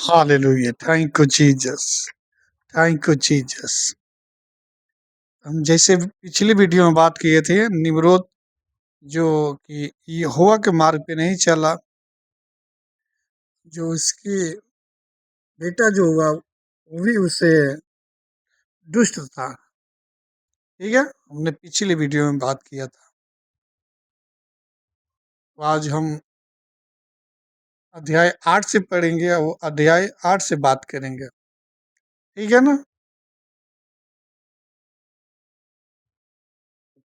Hallelujah, thank you Jesus, thank you Jesus. हम जैसे पिछली वीडियो में बात किए थे, निम्रोद जो कि यहोवा के मार्ग पे नहीं चला, जो उसके बेटा जो हुआ वो भी उससे दुष्ट था। ठीक है, हमने पिछली वीडियो में बात किया था। तो आज हम अध्याय 8 से पढ़ेंगे, वो अध्याय 8 से बात करेंगे। ठीक है ना।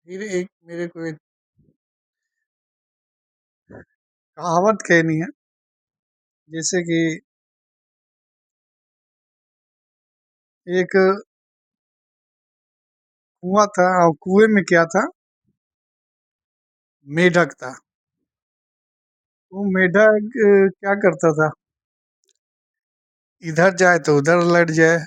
फिर एक मेरे को एक कहावत कहनी है, जैसे कि एक कुआं था और कुएं में क्या था, मेढक था। वो मेढक क्या करता था, इधर जाए तो उधर लड़ जाए,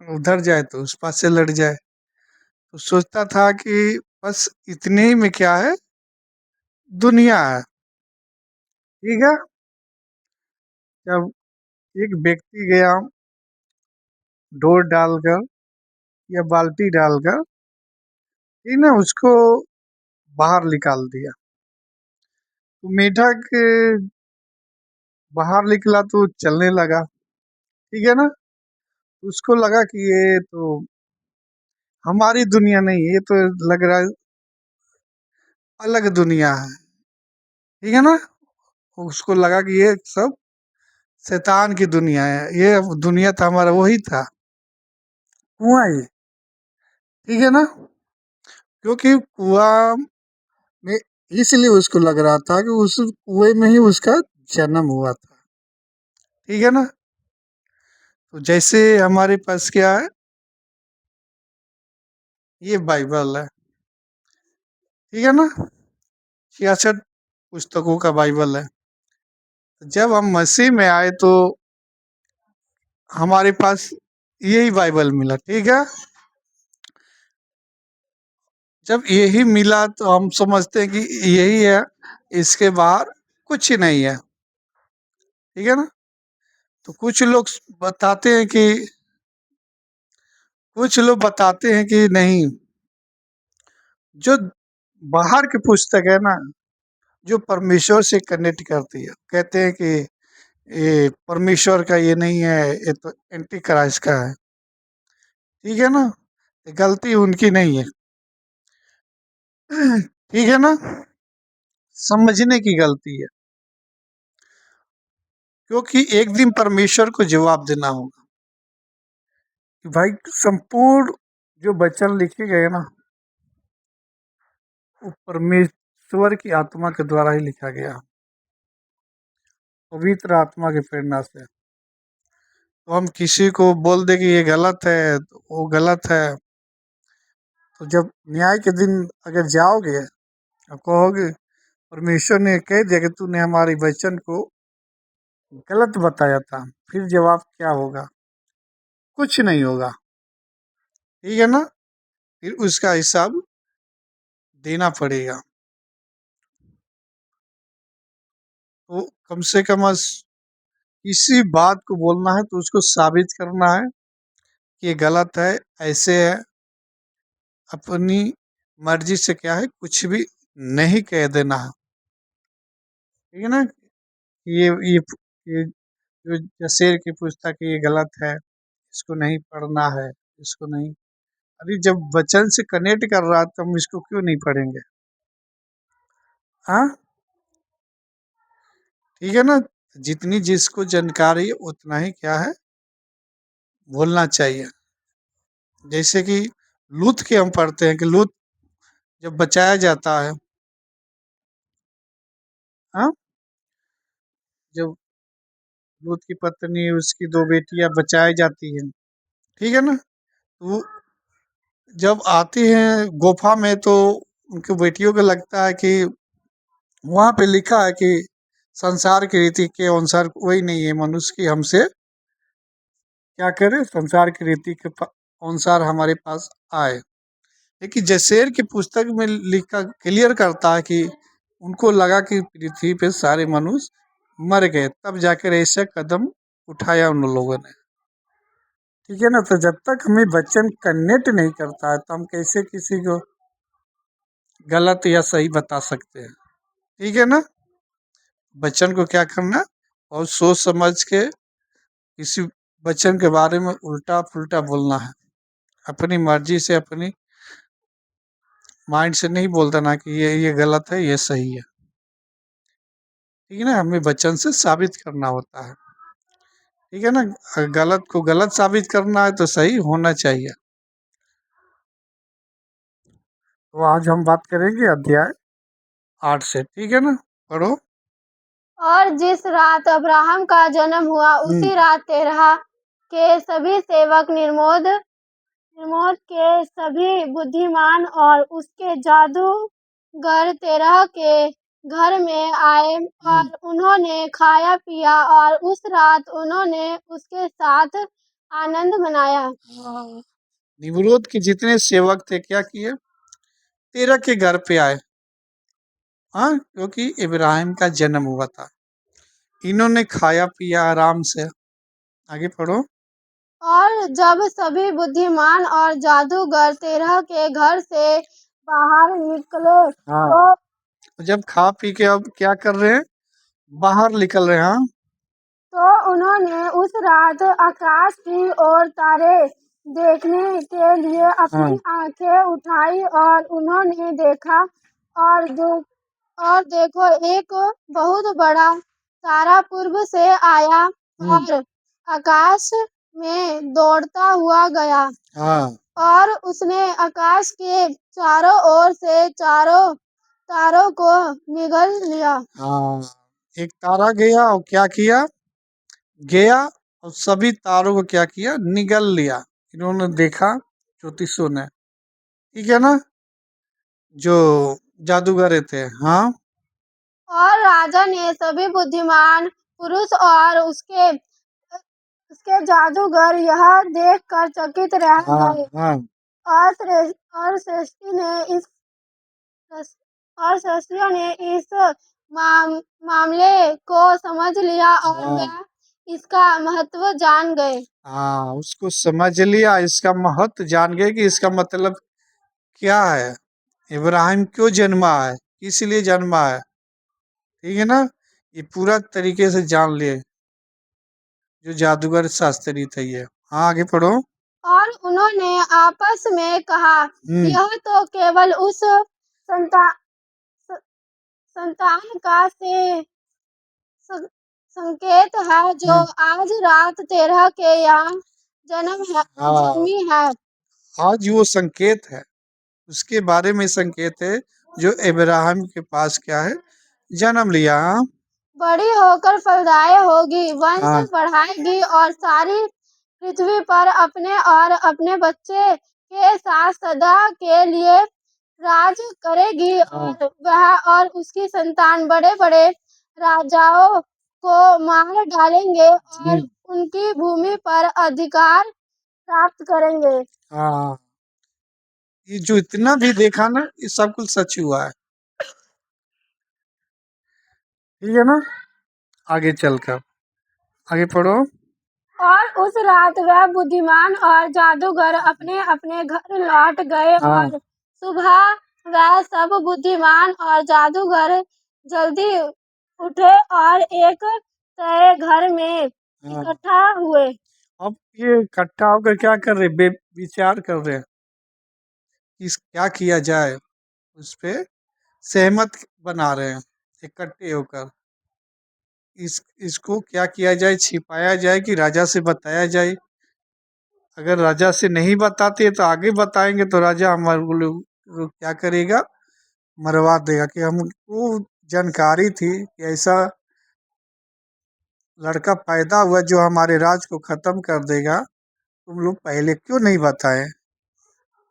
उधर जाए तो उस पास से लड़ जाए। तो सोचता था कि बस इतने ही में क्या है, दुनिया है। ठीक है। जब एक व्यक्ति गया डोर डालकर या बाल्टी डालकर, ठीक ना, उसको बाहर निकाल दिया। तो मेढक बाहर निकला तो चलने लगा। ठीक है ना। उसको लगा कि ये तो हमारी दुनिया नहीं है, ये तो लग रहा है अलग दुनिया है। ठीक है ना। उसको लगा कि ये सब शैतान की दुनिया है, ये दुनिया था हमारा वही था, कुआं ही। ठीक है ना। क्योंकि कुआं में इसलिए उसको लग रहा था कि उस कुएं में ही उसका जन्म हुआ था। ठीक है ना। तो जैसे हमारे पास क्या है, ये बाइबल है। ठीक है ना। 66 पुस्तकों का बाइबल है। जब हम मसीह में आए तो हमारे पास यही बाइबल मिला। ठीक है। जब यही मिला तो हम समझते हैं कि यही है, इसके बाहर कुछ ही नहीं है। ठीक है ना। तो बताते हैं कि कुछ लोग बताते हैं कि नहीं, जो बाहर की पुस्तक है ना, जो परमेश्वर से कनेक्ट करती है, कहते हैं कि ये परमेश्वर का ये नहीं है, ये तो एंटी क्राइस्ट का है। ठीक है ना। ये गलती उनकी नहीं है। ठीक है ना। समझने की गलती है, क्योंकि एक दिन परमेश्वर को जवाब देना होगा कि भाई संपूर्ण जो वचन लिखे गए ना, वो परमेश्वर की आत्मा के द्वारा ही लिखा गया, पवित्र आत्मा की प्रेरणा से। तो हम किसी को बोल दे कि ये गलत है तो वो गलत है। तो जब न्याय के दिन अगर जाओगे और कहोगे परमेश्वर ने कह दिया कि तूने हमारे वचन को गलत बताया था, फिर जवाब क्या होगा? कुछ नहीं होगा। ठीक है ना। फिर उसका हिसाब देना पड़ेगा। तो कम से कम किसी बात को बोलना है तो उसको साबित करना है कि ये गलत है, ऐसे है। अपनी मर्जी से क्या है, कुछ भी नहीं कह देना है। ठीक है ना। ये जो जसेर की पुस्तक है, ये गलत है, इसको नहीं पढ़ना है, इसको नहीं। अरे जब वचन से कनेक्ट कर रहा है तो हम इसको क्यों नहीं पढ़ेंगे? हाँ। ठीक है ना। जितनी जिसको जानकारी है उतना ही क्या है, बोलना चाहिए। जैसे कि लूत के हम पढ़ते हैं कि लूत जब बचाया जाता है, हाँ, जब लूत की पत्नी उसकी दो बेटियां बचाई जाती हैं। ठीक है ना। तो जब आती हैं गुफा में तो उनकी बेटियों को लगता है कि वहां पे लिखा है कि संसार की रीति के अनुसार कोई नहीं है मनुष्य की हमसे क्या करे, संसार की रीति के अनुसार हमारे पास आए। लेकिन जैसेर की पुस्तक में लिखा क्लियर करता है कि उनको लगा कि पृथ्वी पे सारे मनुष्य मर गए, तब जाकर ऐसा कदम उठाया उन लोगों ने। ठीक है ना। तो जब तक हमें वचन कनेक्ट नहीं करता है तो हम कैसे किसी को गलत या सही बता सकते हैं। ठीक है ना। वचन को क्या करना, और सोच समझ के किसी वचन के बारे में उल्टा पुल्टा बोलना है। अपनी मर्जी से, अपनी माइंड से नहीं बोलता ना कि ये गलत है, ये सही है। ठीक है ना। हमें वचन से साबित करना होता है। ठीक है ना। गलत को गलत साबित करना है तो सही होना चाहिए। तो आज हम बात करेंगे अध्याय 8 से। ठीक है ना। पढ़ो। और जिस रात अब्राहम का जन्म हुआ उसी रात तेरह के सभी सेवक निर्मोद के सभी बुद्धिमान और उसके जादूगर तेरह के घर में आए और उन्होंने खाया पिया और उस रात उन्होंने उसके साथ आनंद मनाया। निम्रोद के जितने सेवक थे क्या किए, तेरह के घर पे आए। हाँ, क्योंकि इब्राहिम का जन्म हुआ था। इन्होंने खाया पिया आराम से। आगे पढ़ो। और जब सभी बुद्धिमान और जादूगर तेरह के घर से बाहर निकले हाँ, जब खा पी के अब क्या कर रहे हैं, बाहर निकल रहे हैं। हाँ, तो उन्होंने उस रात आकाश की ओर तारे देखने के लिए अपनी आंखें उठाई और उन्होंने देखा और देखो एक बहुत बड़ा तारा पूर्व से आया और आकाश में दौड़ता हुआ गया। हाँ, और उसने आकाश के चारों ओर से चारों तारों को निगल लिया। हाँ, एक तारा गया और क्या किया, गया और सभी तारों को क्या किया, निगल लिया। इन्होंने देखा, ज्योतिषों ने। ठीक है ना, जो जादूगर थे। हाँ, और राजा ने सभी बुद्धिमान पुरुष और उसके जादूगर यह देखकर चकित रह गए। हाँ, और श्रेष्ठी ने इस और शास्त्रियों ने इस मामले को समझ लिया और वह इसका महत्व जान गए। हाँ, उसको समझ लिया, इसका महत्व जान गए कि इसका मतलब क्या है, इब्राहिम क्यों जन्मा है, किस लिए जन्मा है। ठीक है ना। ये पूरा तरीके से जान लिए जो जादूगर शास्त्री थे ये। हाँ, आगे पढ़ो। और उन्होंने आपस में कहा, यह तो केवल उस संतान का संकेत है जो आज रात तेरह के यहाँ जन्मी है। आज वो संकेत है, उसके बारे में संकेत है जो इब्राहिम के पास क्या है, जन्म लिया। बड़ी होकर फलदायी होगी, वंश बढ़ाएगी और सारी पृथ्वी पर अपने और अपने बच्चे के साथ सदा के लिए राज करेगी। और वह और उसकी संतान बड़े बड़े राजाओं को मार डालेंगे और उनकी भूमि पर अधिकार प्राप्त करेंगे। हाँ, ये जो इतना भी देखा ना, ये सब कुछ सच हुआ है। ठीक है ना। आगे चलकर आगे पढ़ो। और उस रात वह बुद्धिमान और जादूगर अपने अपने घर लौट गए। और सुबह वह सब बुद्धिमान और जादूगर जल्दी उठे और एक तय घर में इकट्ठा हुए। अब ये इकट्ठा होकर क्या कर रहे, विचार कर रहे हैं इस क्या किया जाए, उस पे सहमत बना रहे हैं इकट्ठे होकर। इसको क्या किया जाए, छिपाया जाए कि राजा से बताया जाए। अगर राजा से नहीं बताते तो आगे बताएंगे तो राजा हमारे लोग को क्या करेगा, मरवा देगा। कि हमको जानकारी थी कि ऐसा लड़का पैदा हुआ जो हमारे राज को खत्म कर देगा, तुम लोग पहले क्यों नहीं बताए।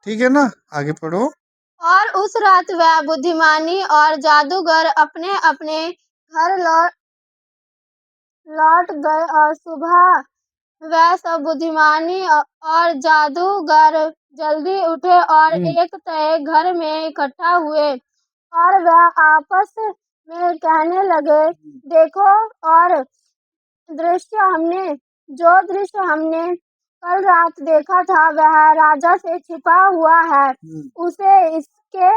ठीक है ना। आगे पढ़ो। और उस रात वह बुद्धिमानी और जादूगर अपने अपने घर लौट गए। और सुबह वह सब बुद्धिमानी और जादूगर जल्दी उठे और एक तय घर में इकट्ठा हुए। और वह आपस में कहने लगे, देखो और दृश्य हमने जो दृश्य हमने कल रात देखा था वह राजा से छिपा हुआ है। उसे इसके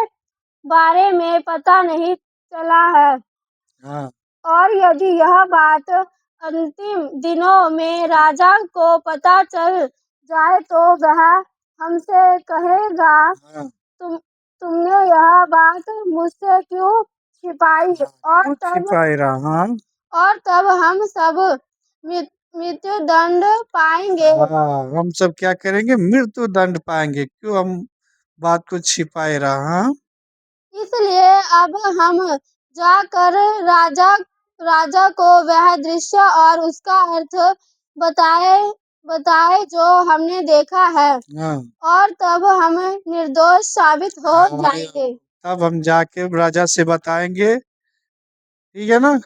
बारे में पता नहीं चला है। हाँ। और यदि यह बात अंतिम दिनों में राजा को पता चल जाए तो वह हमसे कहेगा, तुमने यह बात मुझसे क्यों छिपाई? और तब हम सब मृत्यु दंड पाएंगे। हम सब क्या करेंगे? मृत्यु दंड पाएंगे। क्यों हम बात को छिपाए रहा? इसलिए अब हम जाकर राजा को वह दृश्य और उसका अर्थ बताए जो हमने देखा है। और तब हम निर्दोष साबित हो जाएंगे। तब हम जाके राजा से बताएंगे, ठीक है ना?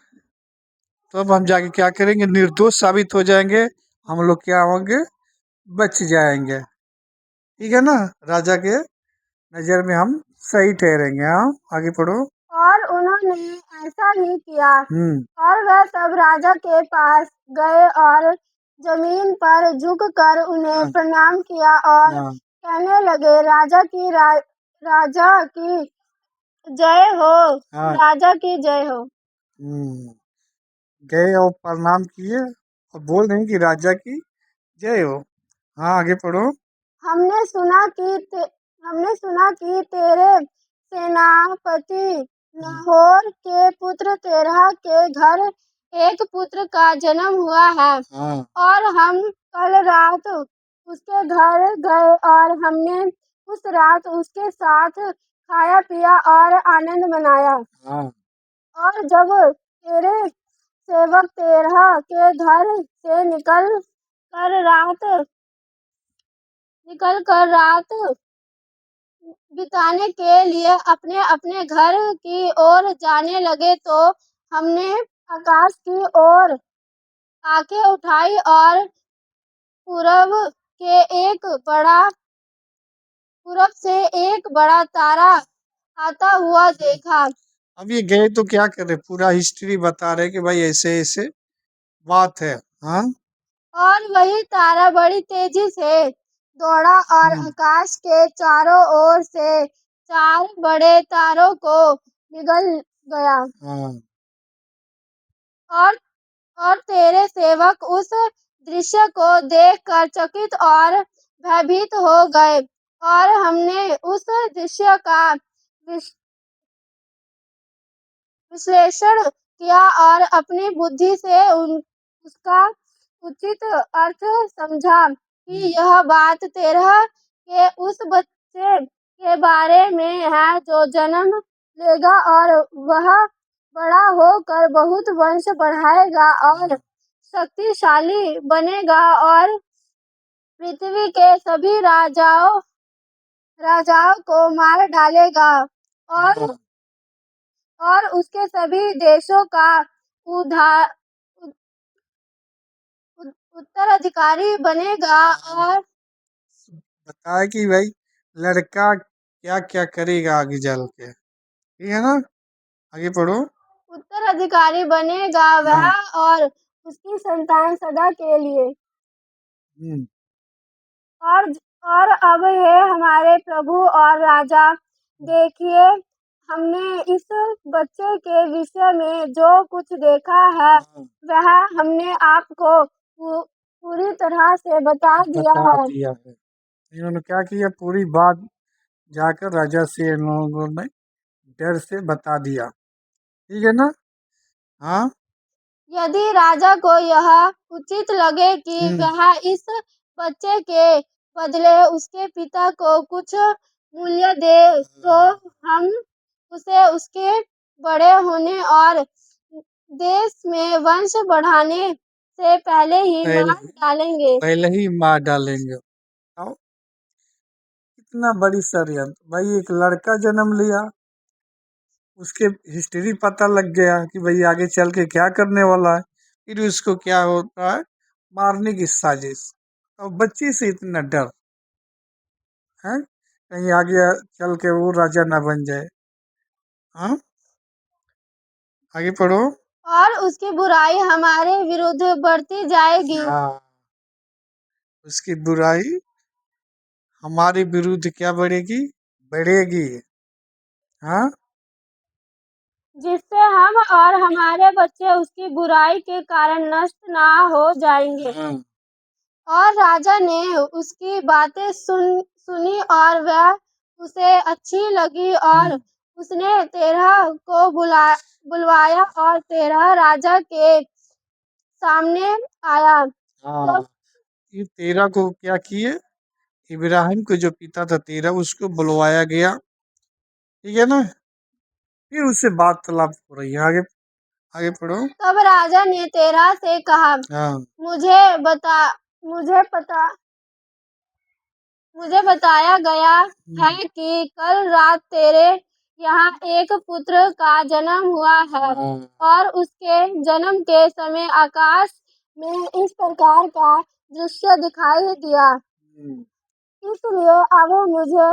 तब हम जाके क्या करेंगे? निर्दोष साबित हो जाएंगे। हम लोग क्या होंगे? बच जाएंगे, ठीक है ना? राजा के नजर में हम सही ठहरेंगे। हाँ, आगे पढ़ो। और उन्होंने ऐसा ही किया। और वह सब राजा के पास गए और जमीन पर झुककर उन्हें प्रणाम किया और कहने लगे, राजा की जय हो। राजा की जय हो। गए और प्रणाम किए और बोल रहे कि राजा की जय हो। हाँ, आगे पढ़ो। हमने सुना कि तेरे सेनापति नाहोर के पुत्र तेरह के घर एक पुत्र का जन्म हुआ है। और हम कल रात उसके घर गए और हमने उस रात उसके साथ खाया पिया और आनंद मनाया। और जब तेरे सेवक तेरह के घर से निकल कर रात बिताने के लिए अपने अपने घर की ओर जाने लगे तो हमने आकाश की ओर आंखें उठाई और पूरब से एक बड़ा तारा आता हुआ देखा। अब ये गए तो क्या करे? पूरा हिस्ट्री बता रहे कि भाई ऐसे ऐसे बात है। हाँ। और वही तारा बड़ी तेजी से दौड़ा और आकाश के चारों ओर से चार बड़े तारों को निगल गया। और तेरे सेवक उस दृश्य को देखकर चकित और भयभीत हो गए। और हमने उस दृश्य का विश्लेषण किया और अपनी बुद्धि से उसका उचित अर्थ समझा कि यह बात तेरह के उस बच्चे के बारे में है जो जन्म लेगा और वह बड़ा होकर बहुत वंश बढ़ाएगा और शक्तिशाली बनेगा और पृथ्वी के सभी राजाओं को मार डालेगा और उसके सभी देशों का उत्तराधिकारी बनेगा। और बताया कि भाई लड़का क्या क्या करेगा आगे चल के, ठीक है ना? आगे पढ़ो। उत्तराधिकारी बनेगा वह और उसकी संतान सदा के लिए। और अब हे हमारे प्रभु और राजा, देखिए हमने इस बच्चे के विषय में जो कुछ देखा है वह हमने आपको पूरी तरह से बता दिया है। इन्होंने क्या किया? पूरी बात जाकर राजा से इन लोगों ने डर से बता दिया, ठीक है ना? हाँ। यदि राजा को यह उचित लगे कि वह इस बच्चे के बदले उसके पिता को कुछ मूल्य दे तो हम उसे उसके बड़े होने और देश में वंश बढ़ाने से पहले ही मार डालेंगे। कितना बड़ी षड्यंत्र! भाई एक लड़का जन्म लिया, उसके हिस्ट्री पता लग गया कि भाई आगे चल के क्या करने वाला है, फिर उसको क्या होता है? मारने की साजिश। और बच्चे से इतना डर है, कहीं आगे चल के वो राजा ना बन जाए। हाँ, आगे पढ़ो। और उसकी बुराई हमारे विरुद्ध बढ़ती जाएगी। उसकी बुराई हमारे विरुद्ध क्या बढ़ेगी, बढ़ेगी। हाँ, जिससे हम और हमारे बच्चे उसकी बुराई के कारण नष्ट ना हो जाएंगे। हाँ, और राजा ने उसकी बातें सुनी और वह उसे अच्छी लगी और उसने तेरह को बुलवाया और तेरह राजा के सामने आया। हाँ। तब ये तेरह को क्या किए, इब्राहिम के जो पिता था तेरह, उसको बुलवाया गया, ठीक है ना। फिर उससे वार्तालाप हो रही है, आगे आगे पढ़ो। तब राजा ने तेरह से कहा, हाँ, मुझे बता मुझे पता मुझे बताया गया है कि कल रात तेरे यहाँ एक पुत्र का जन्म हुआ है और उसके जन्म के समय आकाश में इस प्रकार का दृश्य दिखाई दिया। इसलिए अब मुझे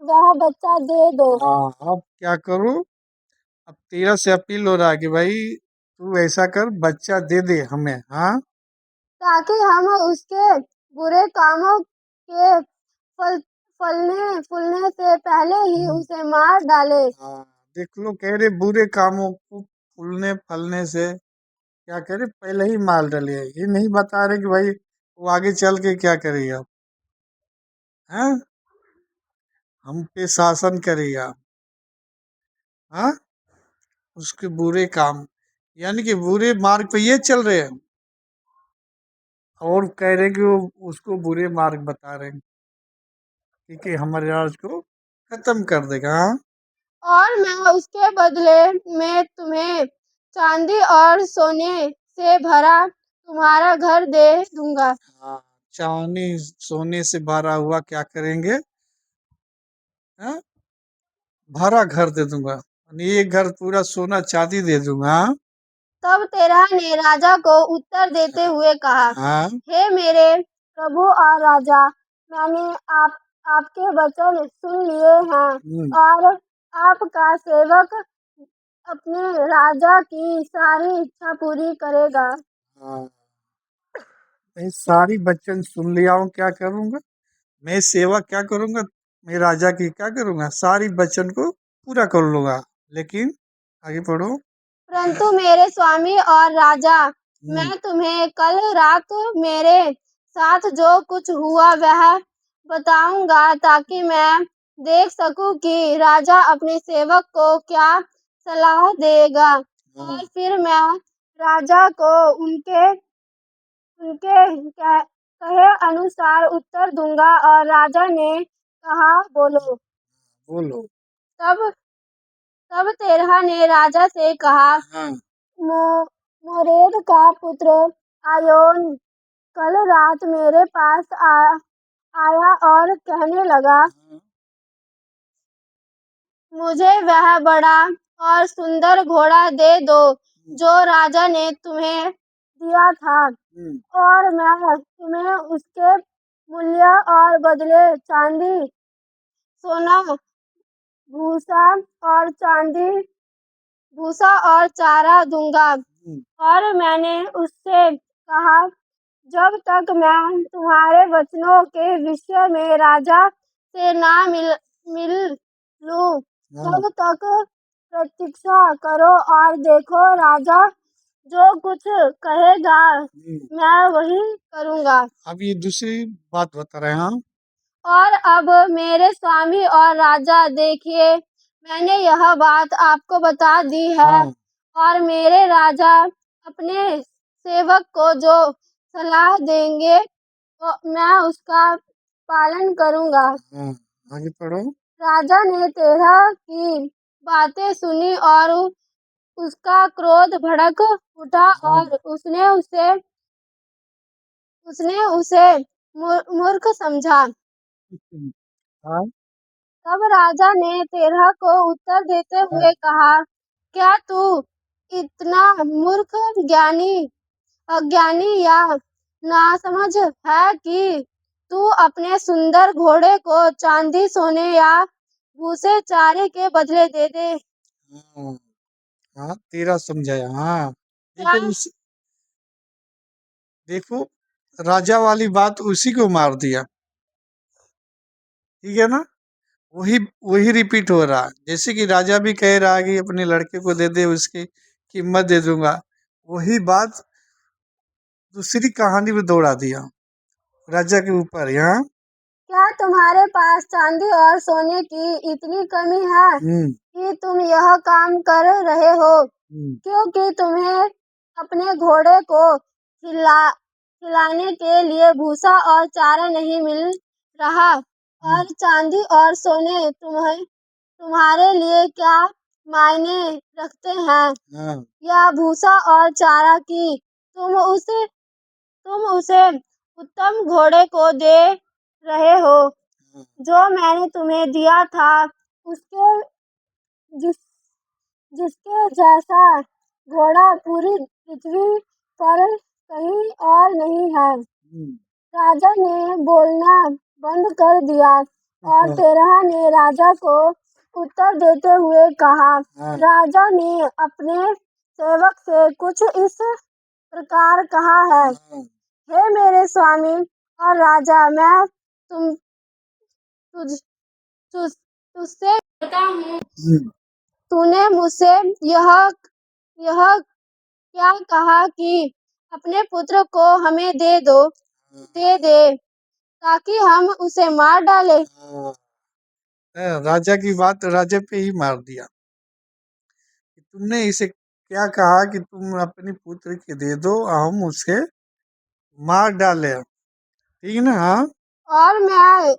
वह बच्चा दे दो। हाँ, अब क्या करूं, अब तेरह से अपील हो रहा है कि भाई तू ऐसा कर, बच्चा दे दे हमें। हाँ, ताकि हम उसके बुरे कामों के फलने फूलने से पहले ही उसे मार डाले। हाँ, देख लो, कह रहे बुरे कामों को फूलने फलने से क्या करे, पहले ही मार डाले। ये नहीं बता रहे कि भाई वो आगे चल के क्या करेगा, हैं, हम पे शासन करेगा। हाँ, उसके बुरे काम, यानी कि बुरे मार्ग पे ये चल रहे हैं, और कह रहे हैं कि वो उसको बुरे मार्ग बता रहे हैं, ठीक है, हमारे राज को खत्म कर देगा। हाँ, और मैं उसके बदले में तुम्हें चांदी और सोने से भरा तुम्हारा घर दे दूंगा। हाँ, चांदी सोने से भरा हुआ क्या करेंगे, हाँ, भरा घर दे दूंगा, यानी ये घर पूरा सोना चांदी दे दूंगा। हाँ, तब तेरह ने राजा को उत्तर देते हुए कहा, हाँ, हे मेरे प्रभु और राजा, मैंने आपके वचन सुन लिए हैं और आपका सेवक अपने राजा की सारी इच्छा पूरी करेगा। हाँ, मैं सारी वचन सुन लिया हूँ, क्या करूंगा, मैं सेवा क्या करूंगा, मैं राजा की क्या करूंगा, सारी वचन को पूरा कर लूंगा। लेकिन आगे पढ़ो। परंतु मेरे स्वामी और राजा, मैं तुम्हें कल रात मेरे साथ जो कुछ हुआ वह बताऊंगा, ताकि मैं देख सकूं कि राजा अपने सेवक को क्या सलाह देगा और फिर मैं राजा को उनके उनके कहे अनुसार उत्तर दूंगा। और राजा ने कहा, बोलो। बोलो। तब तब तेरह ने राजा से कहा, हाँ, मो- मोरेद का पुत्र आयोन कल रात मेरे पास आया और कहने लगा, मुझे वह बड़ा और सुंदर घोड़ा दे दो जो राजा ने तुम्हें दिया था, और मैं तुम्हें उसके मूल्य और बदले चांदी सोना भूसा और चांदी भूसा और चारा दूंगा। और मैंने उससे कहा, जब तक मैं तुम्हारे वचनों के विषय में राजा से ना मिल लूं, तब तक प्रतीक्षा करो और देखो, राजा जो कुछ कहेगा मैं वही करूंगा। अब ये दूसरी बात बता रहे हैं। हाँ, और अब मेरे स्वामी और राजा, देखिए, मैंने यह बात आपको बता दी है और मेरे राजा अपने सेवक को जो सलाह देंगे तो मैं उसका पालन करूंगा। आगे पढ़ो। राजा ने तेरह की बातें सुनी और उसका क्रोध भड़क उठा और उसने उसे मूर्ख समझा। हाँ, तब राजा ने तेरह को उत्तर देते हुए कहा, क्या तू इतना मूर्ख, अज्ञानी या नासमझ है कि तू अपने सुंदर घोड़े को चांदी सोने या भूसे चारे के बदले दे दे? हाँ, हाँ, तेरा समझाया। हाँ, क्या देखो राजा वाली बात उसी को मार दिया। ठीक है ना, वही वही रिपीट हो रहा है। जैसे कि राजा भी कह रहा है कि अपने लड़के को दे दे, उसकी कीमत दे दूंगा, वही बात दूसरी कहानी में दौड़ा दिया राजा के ऊपर। यहाँ क्या तुम्हारे पास चांदी और सोने की इतनी कमी है कि तुम यह काम कर रहे हो, क्योंकि तुम्हें अपने घोड़े को खिलाने के लिए भूसा और चारा नहीं मिल रहा, और चांदी और सोने तुम्हारे लिए क्या मायने रखते हैं? या भूसा और चारा की तुम उसे उत्तम घोड़े को दे रहे हो जो मैंने तुम्हें दिया था, उसके जिस जिसके जैसा घोड़ा पूरी पृथ्वी पर कहीं और नहीं है। राजा ने बोलना बंद कर दिया और तेरह ने राजा को उत्तर देते हुए कहा। राजा ने अपने सेवक से कुछ इस प्रकार कहा है, हे मेरे स्वामी और राजा, मैं तुझ तुझ तुझसे कहता हूँ, तूने मुझसे यह यह क्या कहा कि अपने पुत्र को हमें दे दे ताकि हम उसे मार डालें। राजा की बात राजा पे ही मार दिया। तुमने इसे क्या कहा कि तुम अपने पुत्र के दे दो, हम उसे मार डाले। ठीक है ना। हाँ, और मैं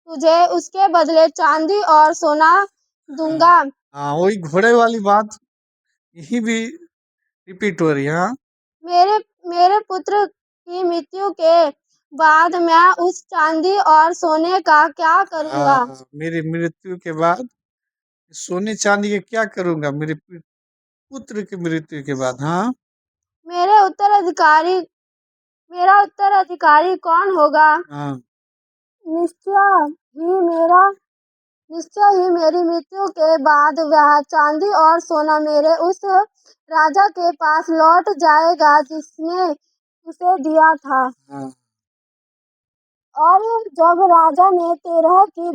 तुझे उसके बदले चांदी और सोना दूंगा। हाँ, वही घोड़े वाली बात यही भी रिपीट हो रही है। हाँ, मेरे पुत्र की मृत्यु के बाद मैं उस चांदी और सोने का क्या करूंगा? मेरी मृत्यु के बाद सोने चांदी के क्या करूंगा, मेरे पुत्र की मृत्यु के बाद। हाँ, मेरे उत्तराधिकारी मेरा उत्तराधिकारी कौन होगा? हाँ, निश्चय ही मेरी मृत्यु के बाद वह चांदी और सोना मेरे उस राजा के पास लौट जाएगा जिसने उसे दिया था। हाँ, और जब राजा ने तेरह की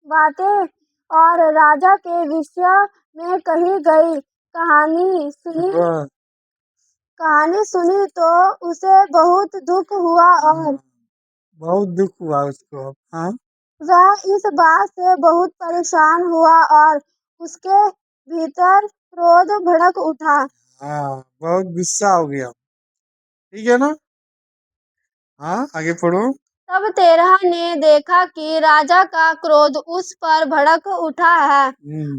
बातें और राजा के विषय में कही गई कहानी सुनी तो उसे बहुत दुख हुआ और बहुत दुख हुआ उसको। हाँ, वह इस बात से बहुत परेशान हुआ और उसके भीतर क्रोध भड़क उठा। हाँ, बहुत गुस्सा हो गया। ठीक है ना। हाँ, आगे पढ़ो। तब तेरह ने देखा कि राजा का क्रोध उस पर भड़क उठा है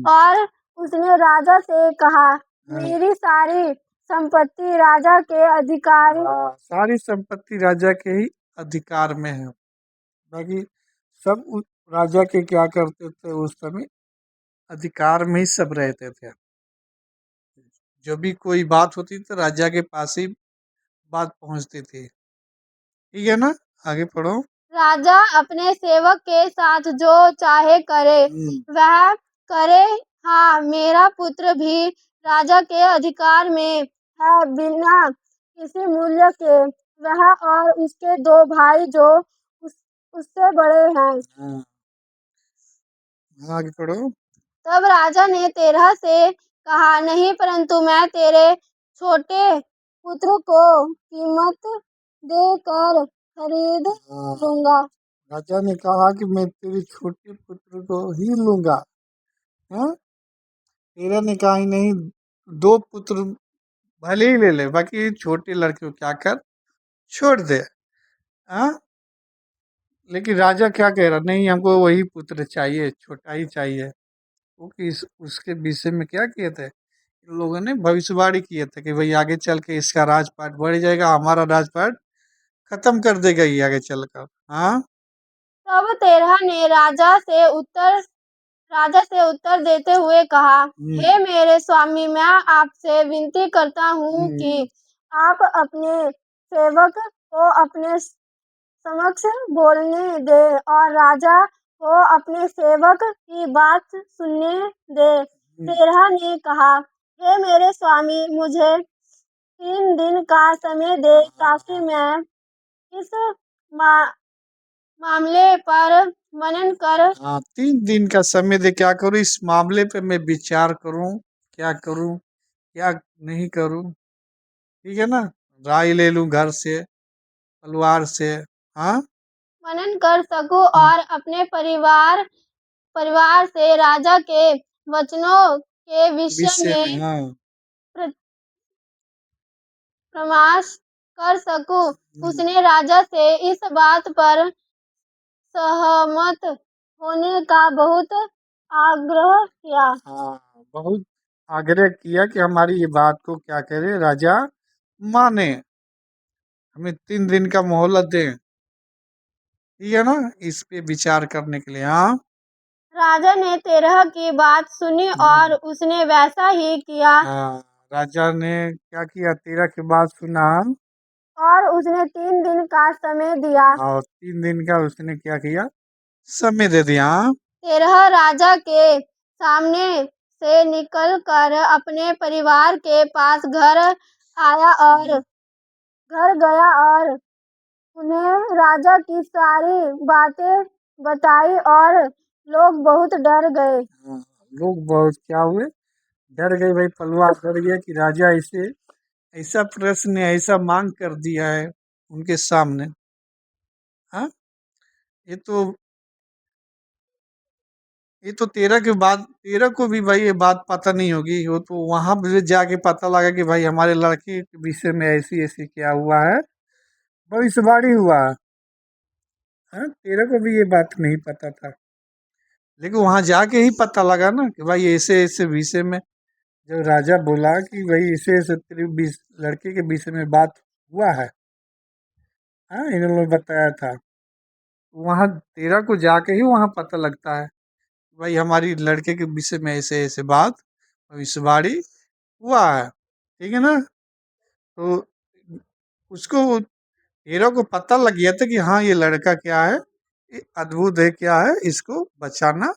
और उसने राजा से कहा, मेरी सारी संपत्ति राजा के अधिकार सारी संपत्ति राजा के ही अधिकार में है। बाकी सब राजा के क्या करते थे उस समय, अधिकार में ही सब रहते थे। जब भी कोई बात होती तो राजा के पास ही बात पहुंचती थी। ठीक है ना, आगे पढ़ो। राजा अपने सेवक के साथ जो चाहे करे वह करे। हाँ, मेरा पुत्र भी राजा के अधिकार में है, बिना किसी मूल्य के। वह और उसके दो भाई जो उससे बड़े हैं। आगे पढ़ो। तब राजा ने तेरह से कहा, नहीं, परंतु मैं तेरे छोटे पुत्र को कीमत देकर खरीद लूंगा। राजा ने कहा कि मैं तेरे छोटे पुत्र को ही लूंगा। हाँ, तेरा ने कहा ही नहीं, दो पुत्र भले ही ले ले, बाकी छोटे लड़के को क्या कर, छोड़ दे। हाँ, लेकिन राजा क्या कह रहा, नहीं, हमको वही पुत्र चाहिए, छोटा ही चाहिए। वो उसके विषय में क्या किए थे, इन लोगों ने भविष्यवाणी किए थे कि भाई आगे चल के इसका राजपाट बढ़ जाएगा, हमारा राजपाट खत्म कर देगा ये आगे चलकर। हाँ, तब तेरह ने राजा से उत्तर देते हुए कहा, हे मेरे स्वामी, मैं आपसे विनती करता हूँ कि आप अपने सेवक को अपने समक्ष बोलने दे और राजा को अपने सेवक की बात सुनने दे। तेरह ने कहा, हे मेरे स्वामी, मुझे 3 दिन का समय दे ताकि मैं इस मा, मामले पर मनन कर 3 दिन का समय दे, क्या करूं इस मामले पे मैं विचार करूं, क्या नहीं करूं, ठीक है ना। राय ले लूं घर से, परिवार से। हाँ। मनन कर सकूं और अपने परिवार से राजा के वचनों के विषय विषय में। में हाँ। परामर्श कर सकूं। उसने राजा से इस बात पर सहमत होने का बहुत आग्रह किया। हाँ, बहुत आग्रह किया कि हमारी ये बात को क्या करे, राजा माने, हमें 3 दिन का मोहलत दें, ठीक है ना, इस पे विचार करने के लिए। हाँ। राजा ने तेरह की बात सुनी और उसने वैसा ही किया। हाँ, राजा ने क्या किया, 13 की बात सुना और उसने 3 दिन का समय दिया। और 3 दिन का उसने क्या किया, समय दे दिया। हाँ। तेरह राजा के सामने से निकलकर अपने परिवार के पास घर गया और उन्हें राजा की सारी बातें बताई और लोग बहुत डर गए। लोग बहुत क्या हुए, डर गए भाई, परिवार डर गया कि राजा ऐसे ऐसा प्रश्न, ऐसा मांग कर दिया है उनके सामने। हाँ। ये तो ये तो 13 के बाद, 13 को भी भाई ये बात पता नहीं होगी, वो तो वहां भी जाके पता लगा कि भाई हमारे लड़के के विषय में ऐसी ऐसी क्या हुआ है, भविष्यवाणी हुआ है। हाँ, 13 को भी ये बात नहीं पता था, लेकिन वहां जाके ही पता लगा ना कि भाई ऐसे ऐसे विषय में, जब राजा बोला कि भाई ऐसे ऐसे तेरे लड़के के विषय में बात हुआ है। हाँ, इन लोगों ने बताया था। वहां 13 को जाके ही वहां पता लगता है भाई हमारी लड़के के विषय में ऐसे ऐसे बात भविष्यवाणी हुआ है, ठीक है ना। तो उसको, हीरो को पता लग गया था कि हाँ ये लड़का क्या है, ये अद्भुत है, क्या है, इसको बचाना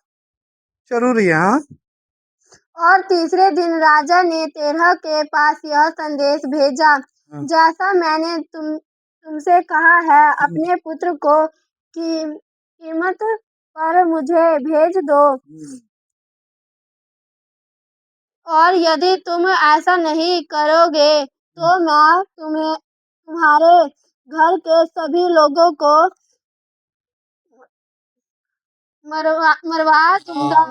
जरूरी है। हाँ। और तीसरे दिन राजा ने तेरह के पास यह संदेश भेजा। जैसा मैंने तुमसे कहा है, अपने पुत्र को कीमत पर मुझे भेज दो। और यदि तुम ऐसा नहीं करोगे तो मैं तुम्हारे घर के सभी लोगों को मरवा दूंगा।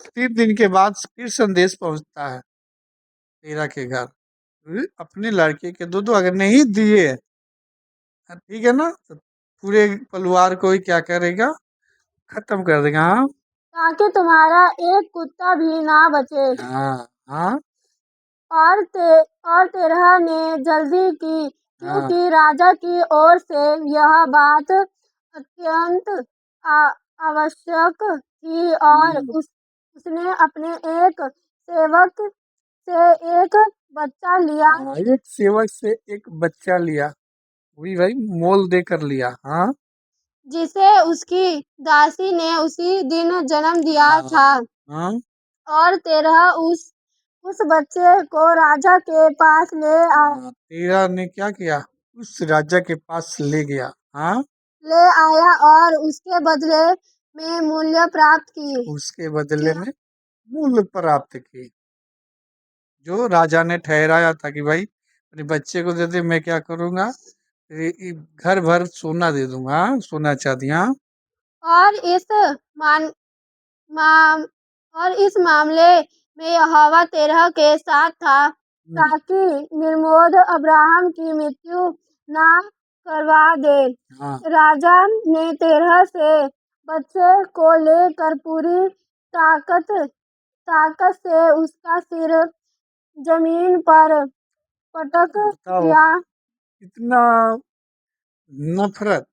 3 दिन के बाद फिर संदेश पहुंचता है 13 के घर, अपने लड़के के दूध अगर नहीं दिए, ठीक है ना, तो पूरे परिवार को ही क्या करेगा, खत्म कर देगा। हाँ। ताकि तुम्हारा एक कुत्ता भी ना बचे। हाँ। हाँ। और तेरह ने जल्दी की, क्योंकि राजा की ओर से यह बात अत्यंत आवश्यक थी। और उसने अपने एक सेवक से एक बच्चा लिया। एक सेवक से एक बच्चा लिया, वही भाई मोल देकर लिया। हाँ। जिसे उसकी दासी ने उसी दिन जन्म दिया था। हाँ। और तेरह उस बच्चे को राजा के पास ले आया। 13 ने क्या किया, उस राजा के पास ले गया। हाँ। ले आया और उसके बदले में मूल्य प्राप्त की। उसके बदले में मूल्य प्राप्त की, जो राजा ने ठहराया था कि भाई अपने बच्चे को दे दे, मैं क्या करूंगा, घर भर सोना दे दूंगा, सोना चांदियां। और माम, इस मामले में यहोवा तेरह के साथ था, ताकि निर्मोह अब्राहम की मृत्यु ना करवा दे। राजा ने तेरह से बच्चे को लेकर पूरी ताकत से उसका सिर जमीन पर पटक दिया। इतना नफरत,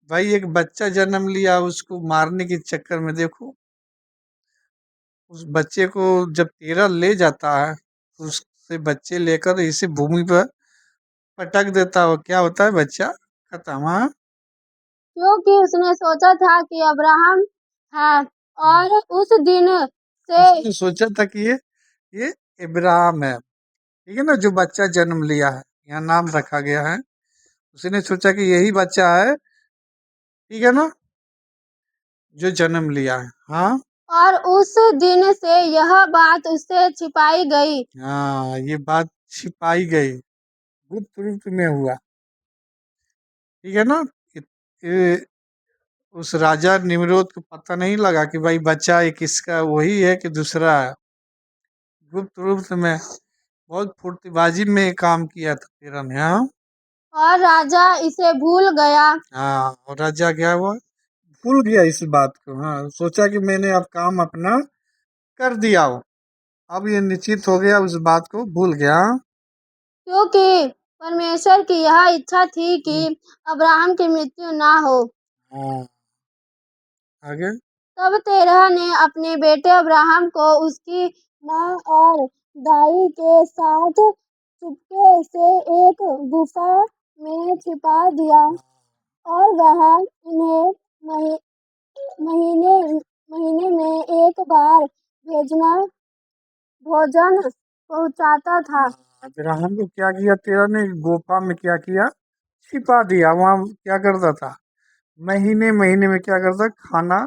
भाई एक बच्चा जन्म लिया, उसको मारने के चक्कर में देखो, उस बच्चे को जब 13 ले जाता है, तो उससे बच्चे लेकर इसे भूमि पर पटक देता हो, क्या होता है, बच्चा खत्म। हाँ। क्योंकि उसने सोचा था कि अब्राहम है। और उस दिन से उसने सोचा था कि ये इब्राहिम है, ठीक है ना, जो बच्चा जन्म लिया है, यहाँ नाम रखा गया है, उसने सोचा कि यही बच्चा है, ठीक है ना, जो जन्म लिया है। हाँ और उस दिन से यह बात उससे छिपाई गई। हाँ, ये बात छिपाई गई, गुप्त रूप में हुआ, ठीक है ना। ये उस राजा निम्रोद को पता नहीं लगा कि भाई बच्चा एक इसका वही है कि दूसरा है। गुप्त रूप में बहुत फुर्तीबाजी में काम किया था तेरा ने। हाँ और राजा इसे भूल गया। हाँ, और राजा क्या हुआ, भूल गया इस बात को। हाँ, सोचा कि मैंने अब काम अपना कर दिया हो, अब ये निश्चित हो गया, उस बात को भूल गया। क्योंकि परमेश्वर की यह इच्छा थी हम्म, कि अब्राहम की मृत्यु ना हो। हाँ, आगे। तब तेरह ने अपने बेटे अब्राहम को उसकी माँ और दाई के साथ चुपके से एक गुफा में छिपा दिया और वह उन्हें महीने महीने में एक बार भोजन पहुंचाता था। अब्राहम को क्या किया तेरा ने, गुफा में क्या किया, छिपा दिया। वहां क्या करता था, महीने महीने में क्या करता, खाना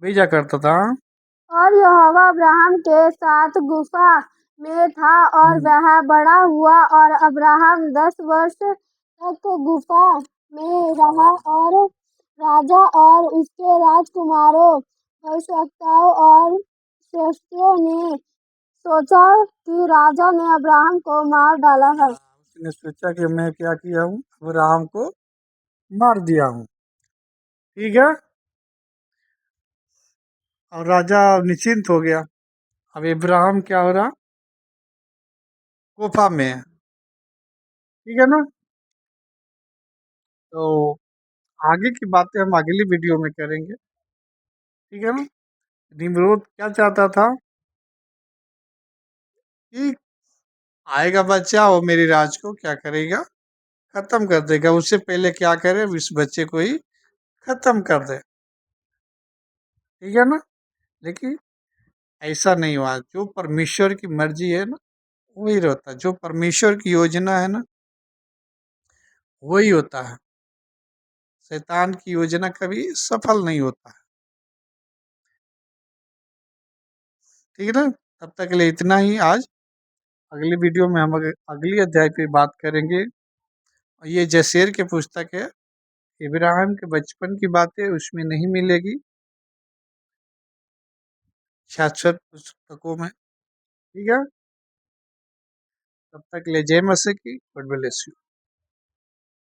भेजा करता था। और यहोवा अब्राहम के साथ गुफा में था और हम्म, वह बड़ा हुआ और अब्राहम 10 वर्ष तक गुफा में रहा। और राजा और उसके राजकुमारों, भविष्यवक्ताओं और श्रेष्ठियों ने सोचा कि राजा ने अब्राहम को मार डाला है। उसने सोचा कि मैं क्या किया हूँ, अब्राहम को मार दिया हूँ, ठीक है। और राजा निश्चिंत हो गया। अब इब्राहिम क्या हो रहा, गुफा में है, ठीक है ना। तो आगे की बातें हम अगली वीडियो में करेंगे, ठीक है ना। निम्रोद क्या चाहता था कि आएगा बच्चा, वो मेरे राज को क्या करेगा, खत्म कर देगा। उससे पहले क्या करे, इस बच्चे को ही खत्म कर दे, ठीक है ना। लेकिन ऐसा नहीं हुआ, जो परमेश्वर की मर्जी है ना वही रहता है, जो परमेश्वर की योजना है ना वही होता है। शैतान की योजना कभी सफल नहीं होता है, ठीक है ना। तब तक के लिए इतना ही आज। अगली वीडियो में हम अगली अध्याय पे बात करेंगे। ये जसेर की पुस्तक है, इब्राहिम के बचपन की बातें उसमें नहीं मिलेगी, शाश्वत पुस्तकों में, ठीक है। तब तक के लिए जय मसीह की, गॉड ब्लेस यू।